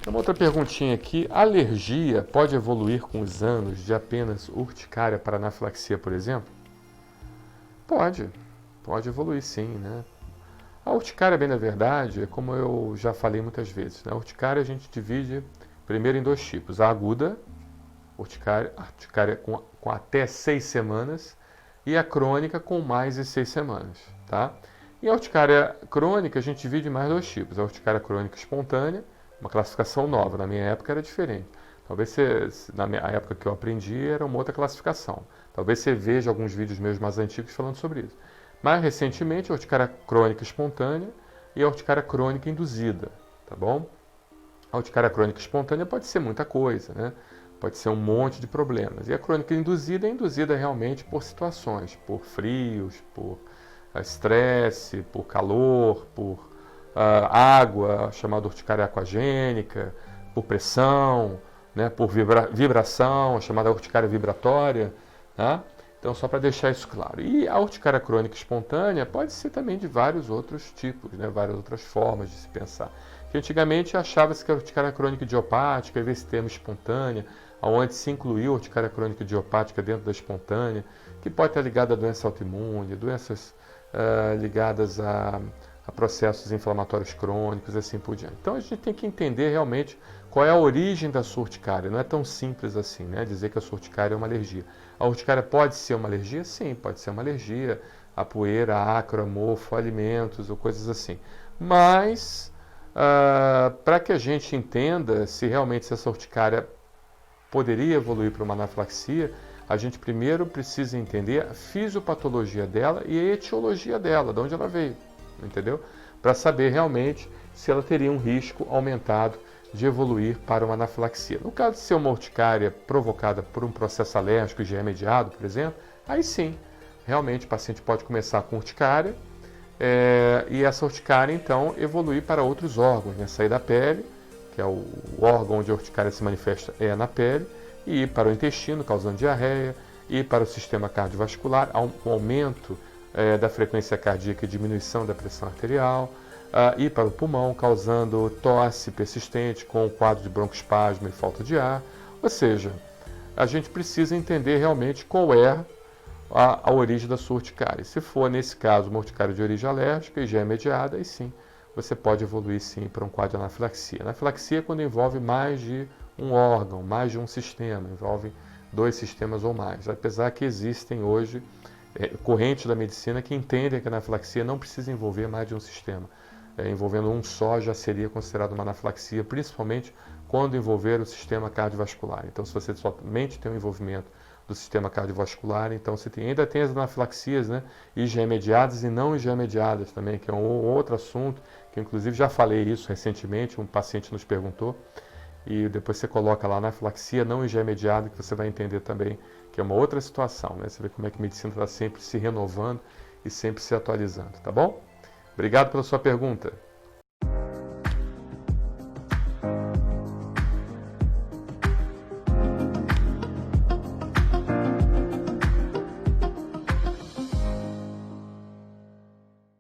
Uma outra perguntinha aqui. Alergia pode evoluir com os anos de apenas urticária para anafilaxia, por exemplo? Pode evoluir sim, né? A urticária, bem na verdade, é como eu já falei muitas vezes, né? A urticária a gente divide primeiro em dois tipos. A aguda, urticária com até 6 semanas, e a crônica com mais de 6 semanas, tá? E a urticária crônica a gente divide em mais dois tipos. A urticária crônica espontânea, uma classificação nova. Na minha época era diferente. Talvez na época que eu aprendi era uma outra classificação. Talvez você veja alguns vídeos meus mais antigos falando sobre isso. Mais recentemente, a urticária crônica espontânea e a urticária crônica induzida, tá bom? A urticária crônica espontânea pode ser muita coisa, né? Pode ser um monte de problemas. E a crônica induzida é induzida realmente por situações, por frios, por estresse, por calor, por água, chamada urticária aquagênica, por pressão, né? Por vibração, chamada urticária vibratória, tá? Então, só para deixar isso claro. E a urticária crônica espontânea pode ser também de vários outros tipos, né? Várias outras formas de se pensar. Que antigamente achava-se que a urticária crônica idiopática, esse termo espontânea, onde se incluiu a urticária crônica idiopática dentro da espontânea, que pode estar ligada a doença autoimune, doenças ligadas a processos inflamatórios crônicos e assim por diante. Então, a gente tem que entender realmente qual é a origem da sua urticária. Não é tão simples assim, né? Dizer que a sua urticária é uma alergia. A urticária pode ser uma alergia? Sim, pode ser uma alergia a poeira, a ácaro, a mofo, a alimentos ou coisas assim. Mas, para que a gente entenda se realmente essa urticária poderia evoluir para uma anafilaxia, a gente primeiro precisa entender a fisiopatologia dela e a etiologia dela, de onde ela veio, entendeu? Para saber realmente se ela teria um risco aumentado de evoluir para uma anafilaxia. No caso de ser uma urticária provocada por um processo alérgico já remediado, por exemplo, aí sim, realmente o paciente pode começar com urticária e essa urticária então evoluir para outros órgãos, né? Sair da pele, que é o órgão onde a urticária se manifesta na pele, e ir para o intestino, causando diarreia, ir para o sistema cardiovascular, um aumento da frequência cardíaca e diminuição da pressão arterial, ir para o pulmão, causando tosse persistente com um quadro de broncoespasmo e falta de ar. Ou seja, a gente precisa entender realmente qual é a origem da sua urticária. Se for, nesse caso, uma urticária de origem alérgica e já é mediada, aí sim, você pode evoluir sim para um quadro de anafilaxia. Anafilaxia é quando envolve mais de um órgão, mais de um sistema, envolve 2 sistemas ou mais. Apesar que existem hoje correntes da medicina que entendem que a anafilaxia não precisa envolver mais de um sistema. Envolvendo um só já seria considerado uma anafilaxia, principalmente quando envolver o sistema cardiovascular. Então, se você somente tem um envolvimento do sistema cardiovascular, então você ainda tem as anafilaxias, né, IgE-mediadas e não IgE-mediadas também, que é um outro assunto, que inclusive já falei isso recentemente, um paciente nos perguntou, e depois você coloca lá anafilaxia não IgE-mediada, que você vai entender também que é uma outra situação, né? Você vê como é que a medicina está sempre se renovando e sempre se atualizando, tá bom? Obrigado pela sua pergunta.